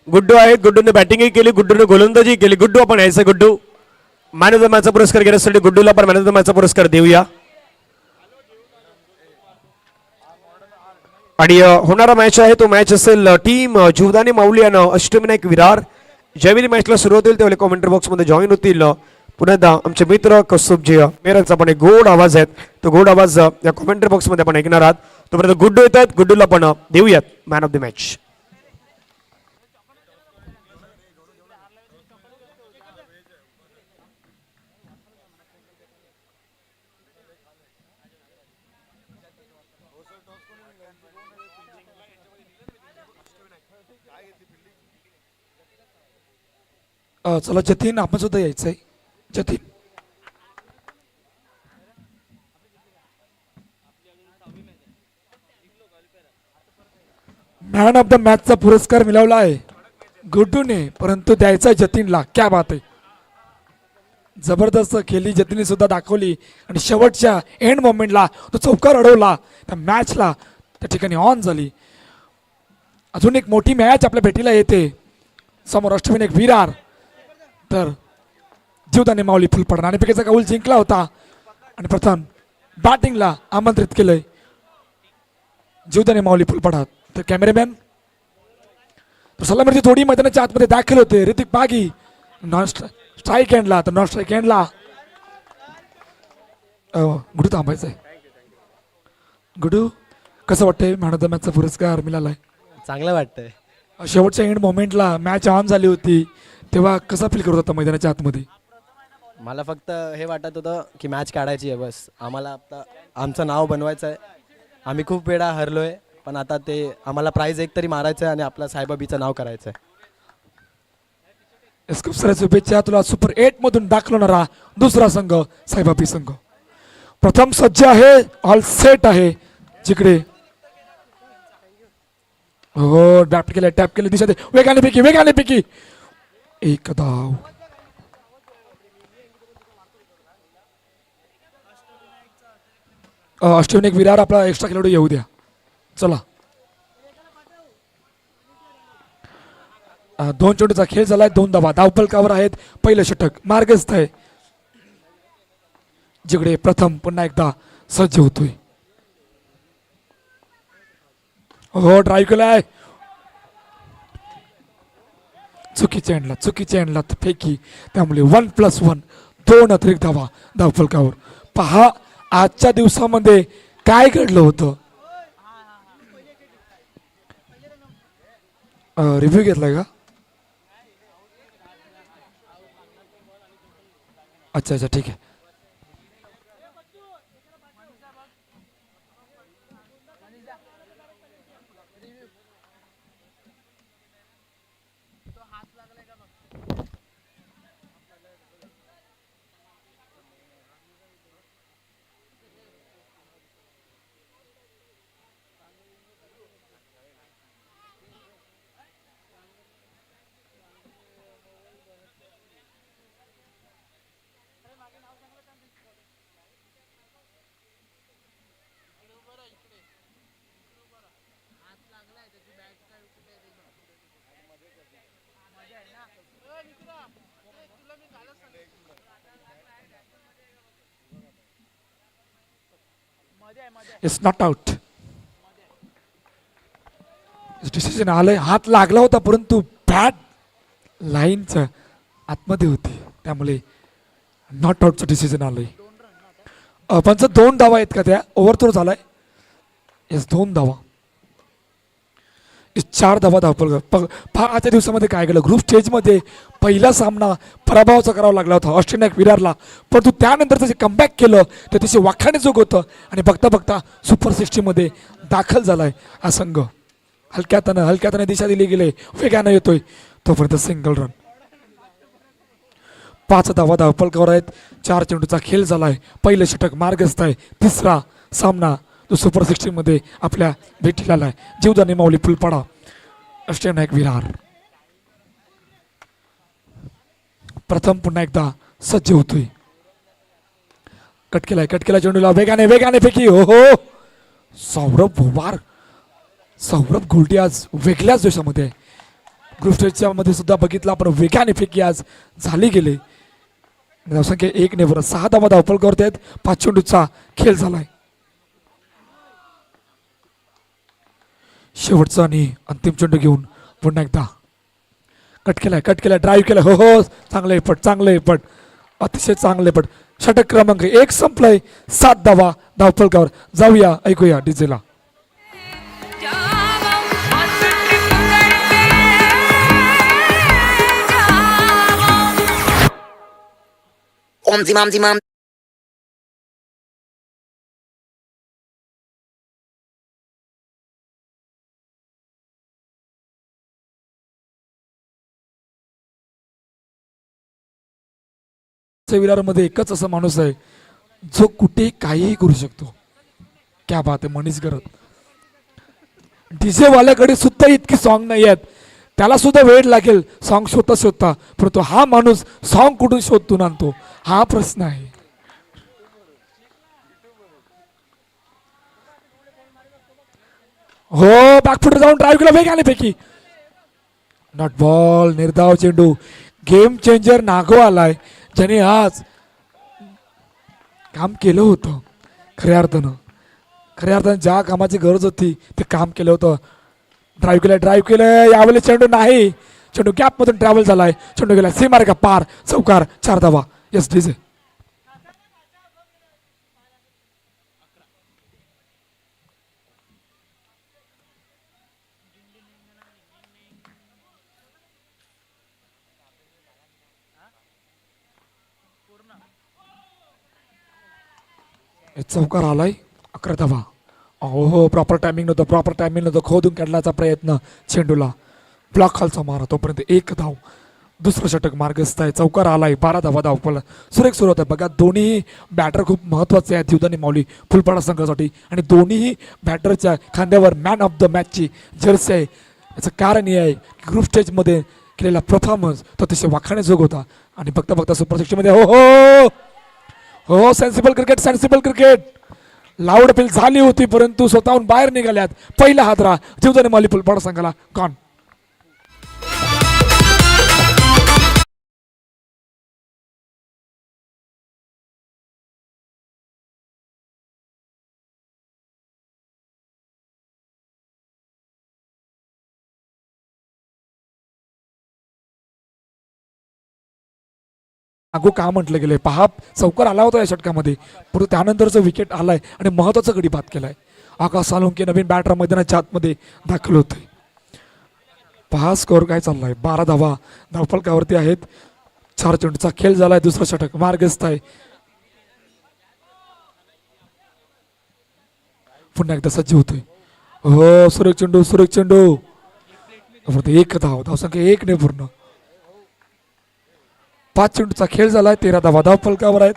गुड्डू आहेत. गुड्डूने बॅटिंगही केली, गुड्डूने गोलंदाजी केली. गुड्डू आपण यायचं गुड्डू मॅन ऑफ द मॅचचा पुरस्कार घेण्यासाठी गुड्डूला पण मॅन ऑफ द मॅचचा पुरस्कार देऊया. आणि होणारा मॅच आहे तो मॅच असेल टीम जीवदानी माऊली आणि अष्टविनायक विरार. ज्यावेळी मॅचला सुरुवात होईल त्यावेळी कॉमेंट्री बॉक्समध्ये जॉईन होतील पुन्हा एकदा आमचे मित्र कौस्तुभजी मेहरांचा पण एक गोड आवाज आहे. तो गोड आवाज या कॉमेंट्री बॉक्समध्ये आपण ऐकणार आहात. तोपर्यंत गुड्डू येतात, गुड्डूला पण देऊयात मॅन ऑफ द मॅच. चला जतीन आपण सुद्धा यायचंय. जतीन मॅन ऑफ द मॅचचा पुरस्कार मिळवला आहे गुड्डूने, परंतु द्यायचा जतीनला. क्या बात आहे, जबरदस्त खेळली जतीनने सुद्धा दाखवली. आणि शेवटच्या एंड मोमेंटला तो चौकार अडवला, त्या मॅचला त्या ठिकाणी ऑन झाली. अजून एक मोठी मॅच आपल्या भेटीला येते समोर अष्टविनायक विरार. तर जीवदानी माऊली फुलपड नाणेफेकीचा कौल जिंकला होता आणि प्रथम बॅटिंगला आमंत्रित केलंय जीवदानी माऊली फुलपडात. तर कॅमेरामॅन तर सलामीची थोडी मैदानाच्या आतमध्ये दाखल होते. ऋतिक पागी नॉन स्ट्राईक हँडला, तर नॉन स्ट्राईक हँडला गुडू थांबायचंय. गुडू कसं वाटतंय, मॅन ऑफ द मॅचचा पुरस्कार मिळालाय? चांगलं वाटतंय. शेवटच्या एंड मोमेंटला मॅच ऑन झाली होती तेव्हा कसा फील करत होता मैदानाच्या आतमध्ये? मला फक्त हे वाटत होतं की मॅच काढायची आहे बस. आम्हाला आता आमचं नाव बनवायचं आहे. आम्ही खूप वेळा हरलोय, पण आता ते आम्हाला प्राइज एक तरी मारायचं आहे आणि आपलं साईबाबीचं नाव करायचं आहे. खूप साऱ्या शुभेच्छा तुला. सुपर 8 मधून दाखल होणारा दुसरा संघ साईबाबी संघ प्रथम सज्ज आहे, ऑल सेट आहे. जिकडे हो टॅप केले दिशा दे, वेगाने पैकी एक धाव. अष्टविनायक विरार आपला एक्स्ट्रा खेळाडू येऊ द्या. चला 2 चेंडूचा खेळ झालाय, 2 धावा धावफलकावर आहेत. पहिलं षटक मार्गस्थ आहे. जिकडे प्रथम पुन्हा एकदा सज्ज होतोय. हो ड्राईव्ह केलाय, चुकीच्या एंडला फेकी, त्यामुळे 1+1 2 अतिरिक्त धावा धावफलकावर. पहा आजच्या दिवसामध्ये काय घडलं होतं. रिव्ह्यू घेतलाय का? अच्छा ठीक आहे. It's not out. डिसिजन आलंय. हात लागला होता परंतु बॅट लाईनच्या आतमध्ये होती, त्यामुळे नॉट आउटचं डिसिजन आलंय. पंच 2 धावा आहेत का? त्या ओव्हरथ्रो झालाय. येस 2 धावा. 4 धावा धावपल. आजच्या दिवसामध्ये काय केलं, ग्रुप स्टेजमध्ये पहिला सामना पराभवाचा करावा लागला होता अष्टविनायक विरारला, परंतु त्यानंतर त्याचे कमबॅक केलं ते तिचे वाखाणेजोग होतं आणि बघता बघता सुपर 60 मध्ये दाखल झालाय हा संघ. हलक्यातानं दिशा दिली गेले, वेगानं येतोय तोपर्यंत सिंगल रन. 5 धावा धावपलकावर आहेत. 4 चेंडूचा खेळ झालाय. पहिलं षटक मार्गस्थ आहे. तिसरा सामना जो सुपर 60 मध्ये आपल्या भेटीला आलाय. जीवदानी माऊली फुलपाडा अष्टविनायक विरार प्रथम पुन्हा एकदा सज्ज होतोय. कट केलाय चेंडूला, वेगाने फेकी. हो सौरभ गोल्टी आज वेगळ्याच दिवसामध्ये ग्रुप स्टेजच्या मध्ये सुद्धा बघितलं आपण वेगाने फेकी आज झाली गेली. धावसंख्या 1 बरं 6 धावा धावपलकावरती आहेत. 5 चेंडूचा खेळ झालाय. शेवटचा आणि अंतिम चेंडू घेऊन पुन्हा एकदा कट केलाय ड्राईव्ह केलाय. हो हो चांगले पट अतिशय चांगले पट. षटक क्रमांक 1 संपलंय. 7 धावा धावपलकावर. जाऊया ऐकूया डीजेला. Om zimam zimam. विरारमध्ये एकच असा माणूस आहे जो कुठे काहीही करू शकतो. क्या बात आहे मनीष गरत. डीजे वाल्याकडे सुद्धा इतकी सॉन्ग नाही आहेत. त्याला सुद्धा वेळ लागेल सॉन्ग शोधता परंतु हा माणूस सॉन्ग कुठून शोधतून आणतो हा प्रश्न आहे. हो बॅकफुटर जाऊन ड्राईव्ह केला वेगाने पैकी. नॉट बॉल निर्धाव चेंडू. गेम चेंजर नागो आलाय ज्याने आज काम केलं होतं. खऱ्या अर्थानं ज्या कामाची गरज होती ते काम केलं होतं. ड्राईव्ह केलं यावेळेला चेंडू नाही. चेंडू गॅप मधून ट्रॅव्हल झालाय. चेंडू गेला सीमारेखा पार. चौकार 4 धावा. Yes DJ. चौकार आलाय. 11 धावा. हो प्रॉपर टायमिंग नव्हतं. खोदून काढण्याचा प्रयत्न. चेंडूला ब्लॉक खालचा मारा. तोपर्यंत 1 धाव. दुसरं षटक मार्गस्थ आहे. चौकार आलाय. 12 धावा धावपल. सुरेख सुरुवात आहे बघा. दोन्ही बॅटर खूप महत्वाचे आहेत जीवदानी माऊली फुलपाडा संघासाठी आणि दोन्ही बॅटरच्या खांद्यावर मॅन ऑफ द मॅचची जर्सी आहे. याचं कारण हे आहे की ग्रुप स्टेजमध्ये केलेला परफॉर्मन्स तो अतिशय वाखाणण्याजोग होता आणि बघता सुपर सिक्समध्ये हो सेन्सिबल क्रिकेट लाऊड अपील झाली होती परंतु स्वतःहून बाहेर निघाल्यात. पहिला हादरा जीवदानी माऊली फुलपाडा संघाला. कॉन नागो का म्हटलं गेलंय पहा. चौकार आला होता या षटकामध्ये परंतु त्यानंतरचं विकेट आलाय आणि महत्वाचा गडी बाद केलाय. आकाश सालुंके नवीन बॅटर मैदानाच्या आतमध्ये दाखल होते. पहा स्कोर काय चाललाय. 12 धावा धावफलकावरती आहेत. 4 चेंडूचा खेळ झालाय. दुसरं षटक मार्गस्थ आहे. पुन्हा एकदा सज्ज होतोय. हो सुरेख चेंडू 1 धाव. धावसंख्या 1 ने पूर्ण. 5 चेंडूचा खेळ झालाय. 13 धावा धावफलकावर आहेत.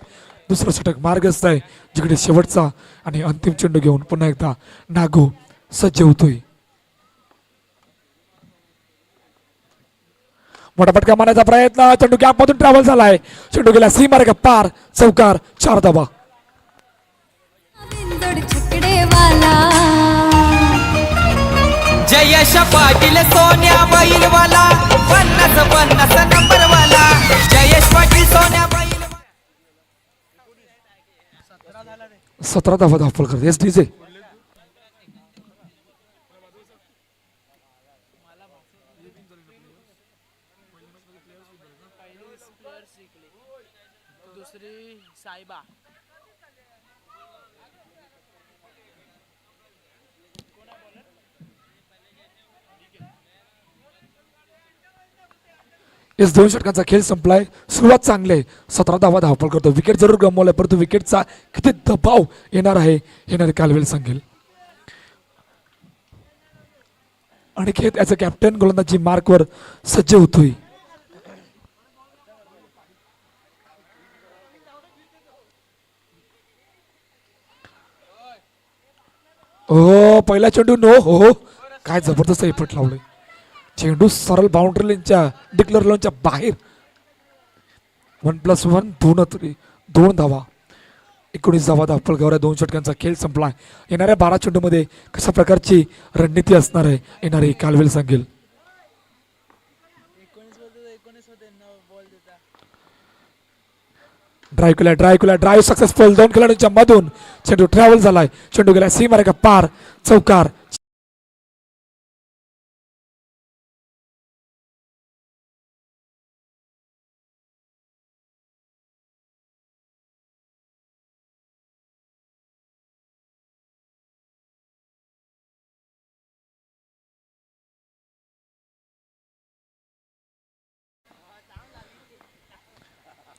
दुसरं षटक मार्गस्थ आहे जिकडे शेवटचा आणि अंतिम चेंडू घेऊन पुन्हा एकदा नागो सज्ज होतोय. मोठा फटका मारण्याचा प्रयत्न. चेंडू गॅप मधून ट्रॅव्हल झालाय. चेंडू गेला सीमारेखा पार. चौकार 4 धावा. जयश पाटील सोन्या बैलवाला 50 नंबर वाला. जयेश पाटील सोन्या बैल 17 धावा धावफल करते. एस डीजे इस 2 षटकांचा खेळ संपलाय. सुरुवात चांगली आहे. 17 धावा धावपल करतो. विकेट जरूर गमवलाय परंतु विकेटचा किती दबाव येणार आहे हे कालवेल सांगेल. आणि खेळ याचा कॅप्टन गोलंदाजी मार्कवर सज्ज होतोय. हो पहिला चेंडू नो. हो काय जबरदस्त एफर्ट लावलंय. चेंडू सरळ बाउंड्री लाईनच्या डिक्लेअर लाईनच्या बाहेर. 1+1 2 धावा. 19 धावा धावफलकावर 2 षटकांचा खेळ संपला. येणाऱ्या 12 चेंडूमध्ये कशा प्रकारची रणनीती असणार आहे येणारे कालवेल सांगेल. Drive successful. 2 खेळाडूंच्या मधून चेंडू ट्रॅव्हल झालाय. चेंडू गेला सीमारेखा पार. चौकार.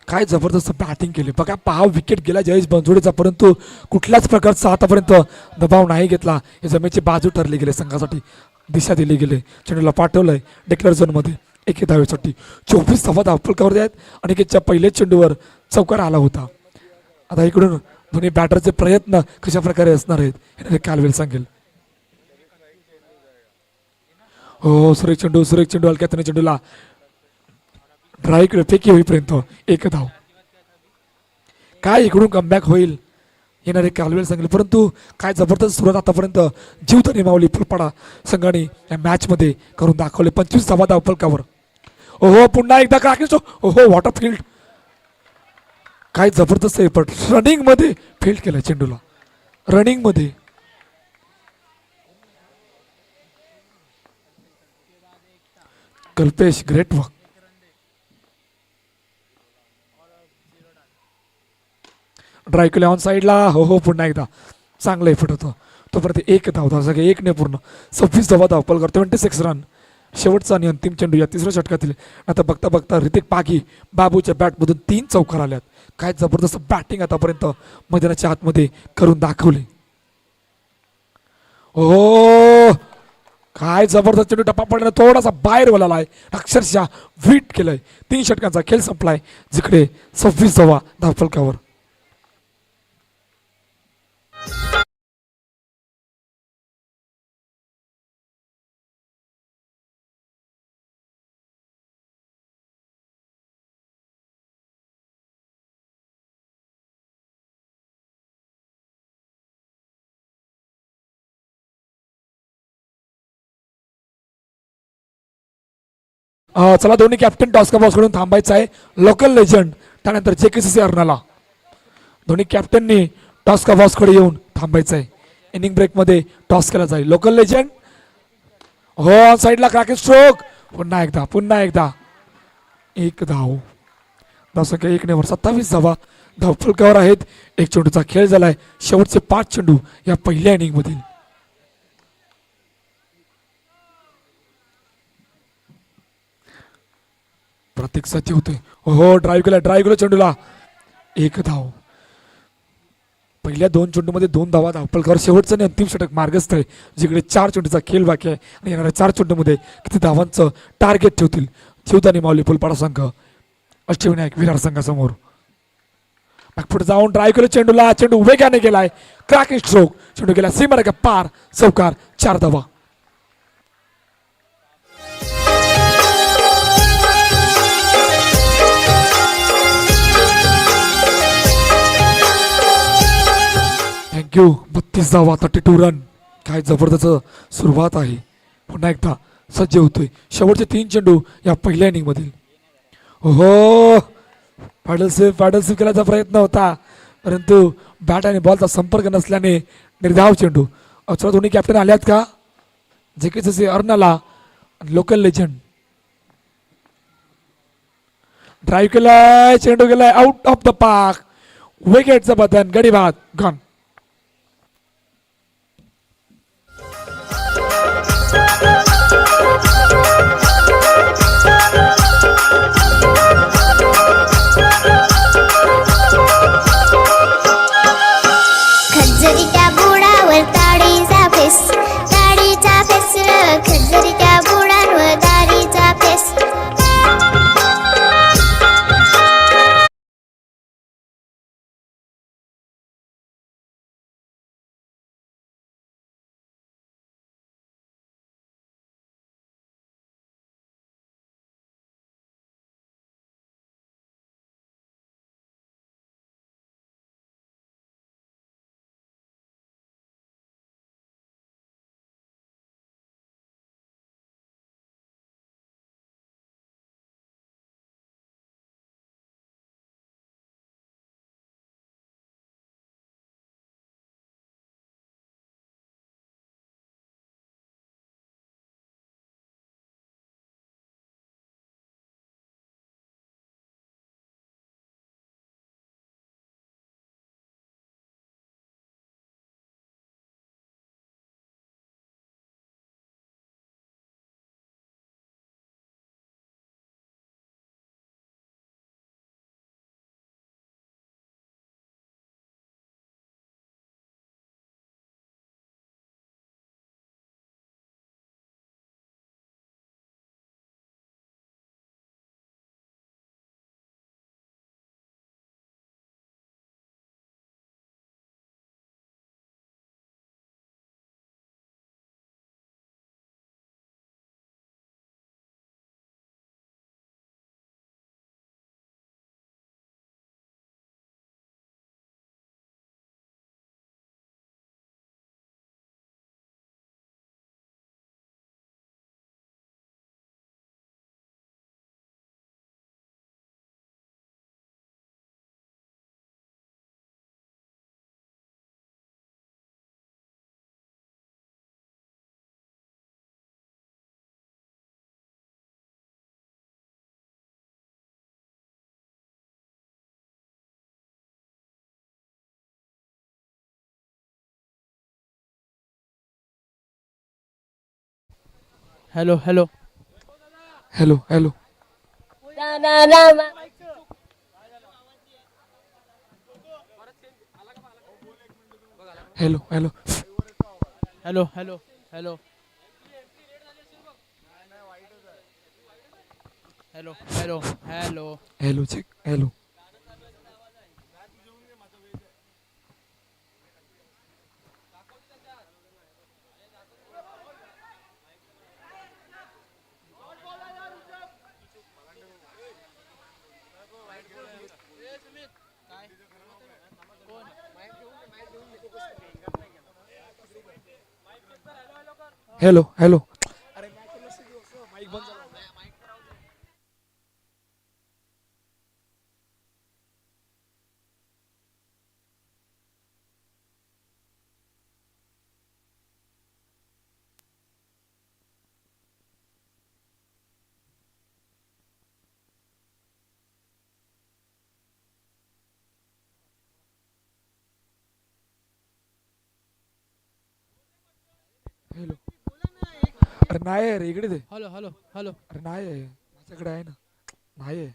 काय जबरदस्त बॅटिंग केली बघा. 5 विकेट गेला जयेश बनसोडेचा, परंतु कुठल्याच प्रकारचा आतापर्यंत दबाव नाही घेतला. हे जमेची बाजू ठरली गेले, संघासाठी दिशा दिली गेली. चेंडूला पाठवलंय डेक्लेअर झोनमध्ये 1 धावेसाठी. 24 धावा धावफलकावर आहेत. अनिकेतच्या पहिल्याच चेंडूवर चौकार आला होता. आता इकडून दोन्ही बॅटरचे प्रयत्न कशा प्रकारे असणार आहेत हे कालवेल सांगेल. हो सुरेख चेंडू हलक्या चेंडूला ड्राईव्ह फेकी होईपर्यंत 1 धाव. काय इकडून कमबॅक होईल येणारे कालवेल सांगेल, परंतु काय जबरदस्त सुरुवात आतापर्यंत जीवदानी माऊली फुलपाडा संघाने या मॅच मध्ये करून दाखवले. 25 धावा धावफलकावर. ओहो पुन्हा एकदा काकीच. ओहो वॉटर फील्ड. काय जबरदस्त आहे, पण रनिंग मध्ये फील्ड केलं चेंडूला. रनिंग मध्ये कल्पेश ग्रेट वर्क. ड्राईव्ह केले ऑन साईडला. हो पुन्हा एकदा चांगलं एफर्ट होतं. तोपर्यंत 1 धाव धाव सगळे 1 ने पूर्ण. 26 धावा धावफल करतो. 26 रन. शेवटचा आणि अंतिम चेंडू या 3ऱ्या षटकातील. आता बघता बघता ऋतिक पागी बाबूच्या बॅटमधून 3 चौकार आल्यात. काय जबरदस्त बॅटिंग आतापर्यंत मैदानाच्या आतमध्ये करून दाखवली. हो काय जबरदस्त चेंडू टप्पा पडल्यानं थोडासा बाहेर वळाला आहे. अक्षरशः विट केलंय. 3 षटकांचा खेळ संपलाय, जिकडे 26 धावा धावफलकावर. चला दोन्ही कॅप्टन टॉस का बॉस कडून थांबायचं आहे. लोकल लेजंड त्यानंतर JKCC अर्नाला. दोन्ही कॅप्टननी टॉस का बॉस कडे येऊन थांबायचं आहे. इनिंग ब्रेक मध्ये टॉस केला जाईल. लोकल लेजंड हो साईडला क्रॅकिंग स्ट्रोक. पुन्हा एकदा 1 धाव. धावसंख्या 1 ने 27 धावा धावफलकावर आहेत. 1 चेंडूचा खेळ झालाय. शेवटचे 5 चेंडू या पहिल्या इनिंग मधील. प्रतीक्षाची होते. हो ड्राईव्ह केला चेंडूला. 1 धाव. पहिल्या 2 चेंडूमध्ये 2 धावा धावफलकावर. शेवटचं आणि अंतिम षटक मार्गस्थ आहे, जिकडे 4 चेंडूचा खेळ बाकी आहे. आणि येणाऱ्या 4 चेंडूमध्ये किती धावांचं टार्गेट ठेवतील जीवदानी माऊली फुलपाडा संघ अष्टविनायक विरार संघासमोर. पुढे जाऊन ड्राईव्ह केलं चेंडूला. चेंडू वेगाने गेलाय. Cracking stroke. चेंडू गेला सीमारेखा पार. चौकार. 4 धावा. थँक्यू. 32 धावा 32 रन. काय जबरदस्त सुरुवात आहे. पुन्हा एकदा सज्ज होतोय. शेवटचे 3 चेंडू या पहिल्या इनिंग मधील. हो पॅडल सेफ केल्याचा प्रयत्न होता, परंतु बॅट आणि बॉलचा संपर्क नसल्याने निर्धाव चेंडू. अचरा दोन्ही कॅप्टन आल्यात का? JKCC Arnala local legend. Drive केलाय. चेंडू गेलाय आउट ऑफ द पार्क. विकेटचं बटन गडी बाद गॉन. खजरीच्या बुडावर ताडीचा फेस, ताडीचा फेस र खजरीच्या बुडावर ताडीचा फेस. Hello hello hello hello hello hello hello hello hello hello hello hello hello check hello hello hello hello अरे नाही आहे रे इकडे दे हॅलो हॅलो हॅलो अरे नाही आहे माझ्याकडे आहे ना नाही आहे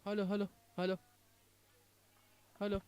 हॅलो हॅलो हॅलो हॅलो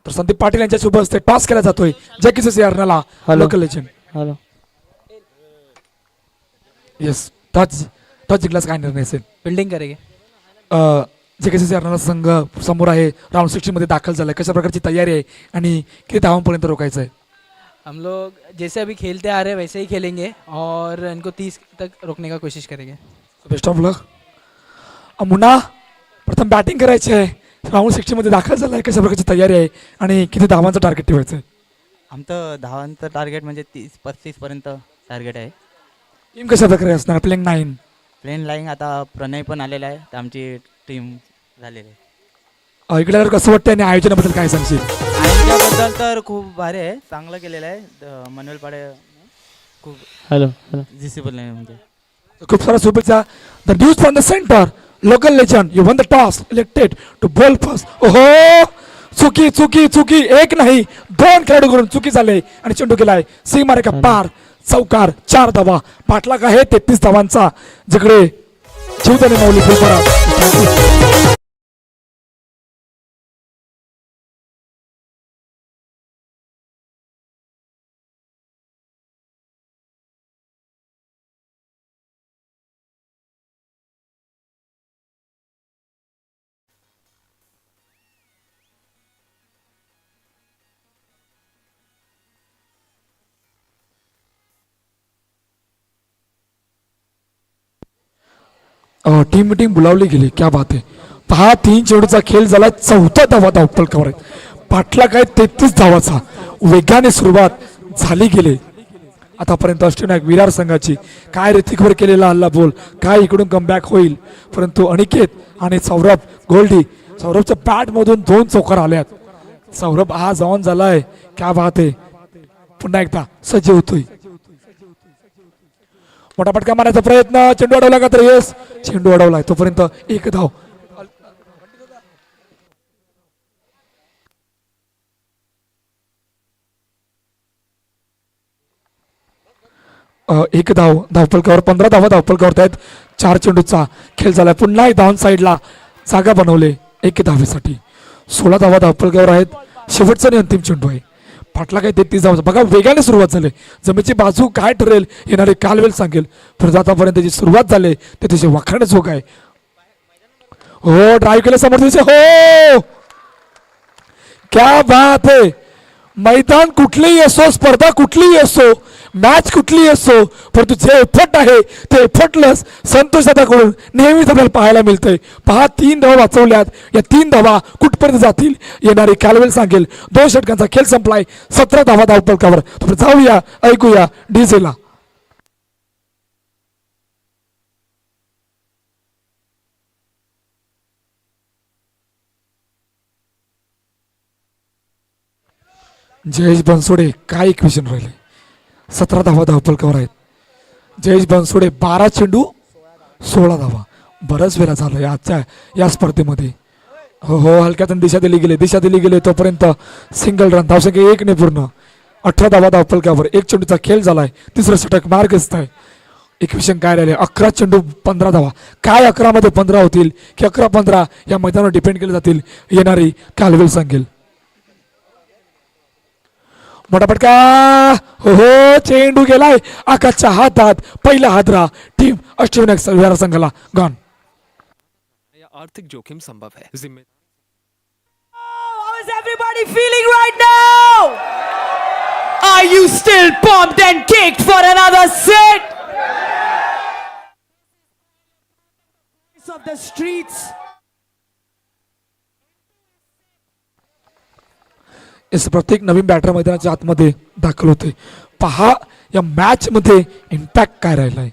तर संदीप पाटील यांच्या शुभ हस्ते टॉस केला जातोय जॅकी Arnala local legend hello yes toss toss जिंकलाच काय निर्णय असेल बिल्डिंग करेंगे जॅकी अर्नाला संघ समोर आहे राऊंड 16 मध्ये दाखल झालाय कशा प्रकारची तयारी आहे आणि किती धावांपर्यंत रोखायचं आहे हम लोग जैसे अभी खेलते आ रहे हैं वैसे ही खेलेंगे और इनको 30 तक रोकने का कोशिश करेंगे बेस्ट ऑफ लक मुन्ना प्रथम बॅटिंग करायची आहे राऊंड 16 मध्ये दाखल झालाय कशा प्रकारची तयारी आहे आणि किती धावांचं टार्गेट ठेवायचं आहे आमचं धावांचं टार्गेट म्हणजे 30-35पर्यंत टार्गेट आहे टीम कशा प्रकारे असणार प्लेइंग 9 प्लेन लाईन आता प्रणय पण आलेला आहे तर आमची टीम झालेली आहे इकडे जर कसं वाटतं आणि आयोजनाबद्दल काय सांगशील आमच्याबद्दल तर खूप भारी आहे चांगलं केलेलं आहे मनोल पाडे खूप हॅलो हॅलो डिसिप्लिन आहे म्हणजे खूप सारा शुभेच्छा the news from the centre local legend you won the toss elected to bowl first ओहो चुकी चुकी चुकी एक नाही दोन खेळाडूकडून चुकी झाले आणि चेंडू केलाय सीमारेखा पार चौकार 4 धावा पाठलाग आहे 33 धावांचा जिकडे जीवदानी माऊली फुलपरा टीम मिटिंग बुलावली गेली क्या बात आहे पहा 3 चेंडूचा खेळ झाला 4था धावा धावपलकावर आहे पाठलाग आहे 33 धावाचा वेगाने सुरुवात झाली गेली आतापर्यंत अष्टविनायक विरार संघाची काय ऋतिकवर केलेला हल्ला बोल काय इकडून कमबॅक होईल परंतु अनिकेत आणि सौरभ गोल्डी सौरभच्या बॅट मधून 2 चौकार आल्यात सौरभ आज ऑन झालाय क्या बात आहे पुन्हा एकदा सज्ज होतोय मोठा फटका मारण्याचा प्रयत्न चेंडू अडवला का तर येस चेंडू अडवलाय तोपर्यंत 1 धाव एक धाव धावपलकावर 15 धावा धावपलकावर आहेत. 4 चेंडूचा खेळ झालाय. पुन्हा एक डाऊन साईडला जागा बनवले 1 धावेसाठी. 16 धावा धावपलकावर आहेत. शेवटचा आणि अंतिम चेंडू आहे. पाटला काय 33 धावाचा बघा वेगाने सुरुवात झाली. जमेची बाजू काय ठरेल येणारे कालवेल सांगेल. परंतु आतापर्यंत जी सुरुवात झाली ते तिचे वाखाणच आहे. हो ड्राईव्ह केलं समोर हो क्या बात है. मैदान कुठलीही असो, स्पर्धा कुठलीही असो, मॅच कुठलीही असो, परंतु जे एफर्ट आहे ते एफर्टलेस संतोष दादाकडून नेहमीच आपल्याला पाहायला मिळतंय. पहा 3 धावा वाचवल्यात. या 3 धावा कुठपर्यंत जातील येणारी कालवेल सांगेल. 2 षटकांचा खेळ संपलाय. 17 धावा धावपलकावर. जाऊया ऐकूया डीजेला. जयेश बनसोडे काय इक्वेशन राहिले. 17 धावा धावपलकावर आहेत. जयेश बनसोडे 12 चेंडू 16 धावा. बरंच वेळा झालं आजच्या या स्पर्धेमध्ये. हो हो हलक्यातून दिशा दिली गेली तोपर्यंत सिंगल रन. धावसंख्या 1 ने पूर्ण. 18 धावा धावपलकावर. 1 चेंडूचा खेळ झालाय. तिसरं षटक मार्गस्थ आहे. इक्वेशन काय राहिले. 11 चेंडू 15 धावा. काय 11 मध्ये 15 होतील की 11-15 या मैदानावर डिपेंड केले जातील येणारी कालवेल सांगेल. मोठा फटका हो हो चेंडू गेलाय आकाशच्या हातात. पहिला हादरा टीम अष्टविनायक विहार संघाला गॉन. आर्थिक जोखिम संभव है. How is everybody feeling right now? Are you still pumped and kicked for another set? Of the streets. याचं प्रत्येक नवीन बॅटर मैदानाच्या आतमध्ये दाखल होते. पहा या मॅच मध्ये इम्पॅक्ट काय राहिलाय.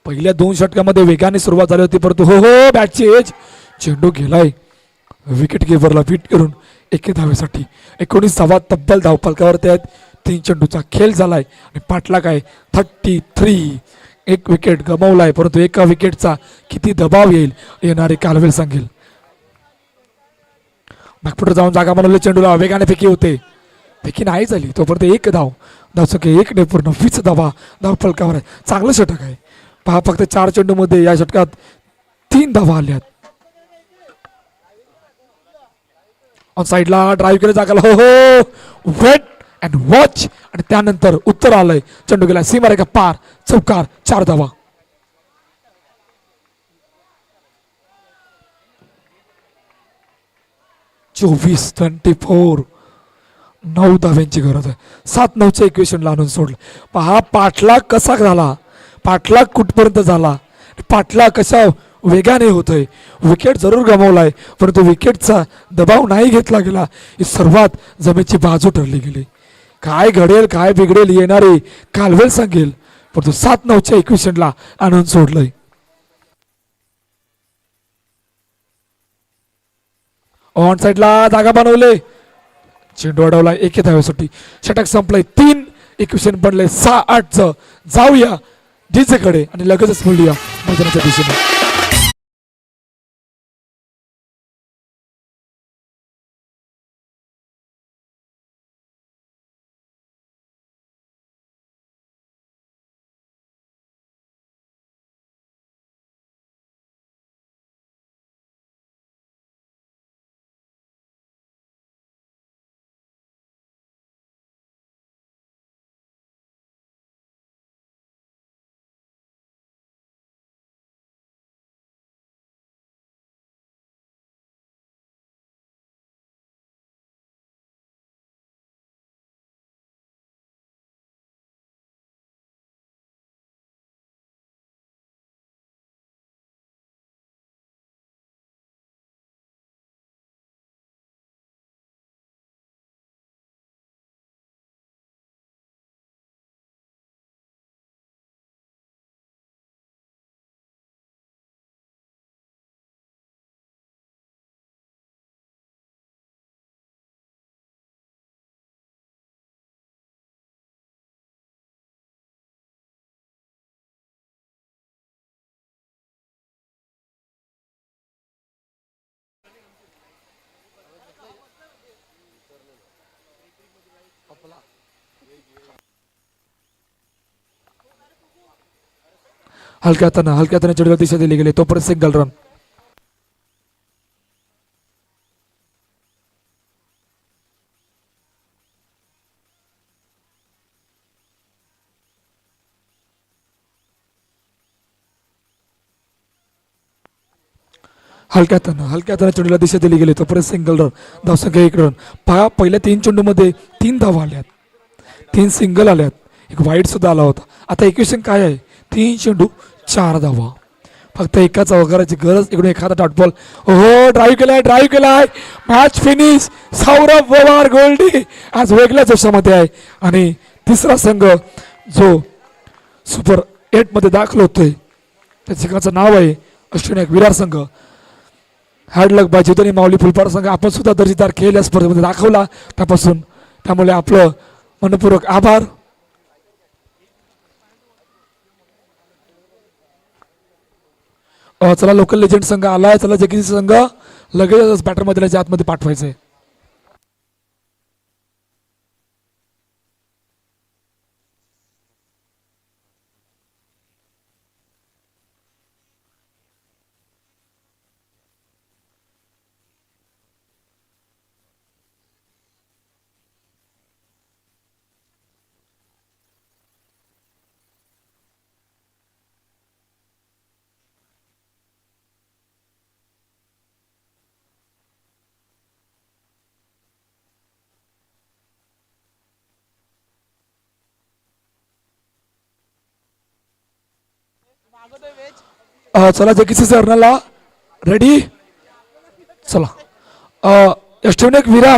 पहिल्या 2 षटकामध्ये वेगाने सुरुवात झाली होती परंतु हो हो बॅटची एज. चेंडू गेलाय विकेट कीपरला बीट करून 1 धावेसाठी. 19 धावा तब्बल धावपलकावरती आहेत. 3 चेंडूचा खेळ झालाय आणि पाटला काय 33. 1 विकेट गमावलाय परंतु एका विकेटचा किती दबाव येईल येणारे कालवेल सांगेल. बॅकफुटर जाऊन जागा बनवली. चेंडूला वेगाने फेकी होते. फेकी नाही झाली तोपर्यंत 1 धाव. धावसंख्या 1 ने पूर्ण. 20 धावा धावपलकावर आहे. चांगलं षटक आहे. पहा फक्त 4 चेंडू मध्ये या षटकात 3 धावा आल्यात. ऑन साईडला ड्राईव्ह केलं जागाला हो हो वेट अँड वॉच आणि त्यानंतर उत्तर आलंय. चेंडू गेला सीमारेखा पार. चौकार. 4 धावा. चोवीस 24 9 धाव्यांची गरज आहे. 7-9च्या इक्वेशनला आणून सोडलं. पहा पाठलाग कसा झाला. पाठलाग कुठपर्यंत झाला. पाठलाग कशा वेगाने होतोय. विकेट जरूर गमावलाय परंतु विकेटचा दबाव नाही घेतला गेला. ही सर्वात जमेची बाजू ठरली गेली. काय घडेल काय बिघडेल येणारे कालवेल सांगेल परंतु 7-9च्या इक्वेशनला आणून सोडलंय. ऑन साईडला जागा बनवले. चेंडू अडवला 1 धावेसाठी. षटक संपलंय. 3 इक्वेशन बनले. 6-8 जाऊया डीजेकडे आणि लगेचच बोलूया मैदानाच्या दिशेने. हलक्या हाताने चढीला दिशा दिली गेली, तोपर्यंत सिंगल रन. हलक्या हाताने चेंडूला दिशा दिली गेली, तोपर्यंत सिंगल रन. धावसंख्या 1 रन. पहा, पहिल्या 3 चेंडूमध्ये 3 धावा आल्यात, 3 सिंगल आल्यात, एक वाईट सुद्धा आला होता. आता इक्वेशन काय आहे? 3 चेंडू 4 धावा, फक्त एकाचा वगैरेची गरज. इकडून एखादा डॉट बॉल. हो, ड्राईव्ह केलाय. Match finish. सौरभ पवार गोल्डी आज वेगळ्या जोशामध्ये आहे. आणि तिसरा संघ जो सुपर 8 मध्ये दाखल होतोय त्या संघाचं नाव आहे अष्टविनायक विरार संघ. हार्डलक बाय जीवदानी माऊली फुलपाड संघ. आपण सुद्धा दर्जेदार खेळ या स्पर्धेमध्ये दाखवला त्यामुळे आपलं मनपूर्वक आभार. चला, लोकल लेजंड संघ आलाय. चला, जगीची संघ लगेच बॅटर मध्ये आतमध्ये पाठवायचंय. चला, जगीची सरनाला रेडी. चला, अष्टविनायक विरार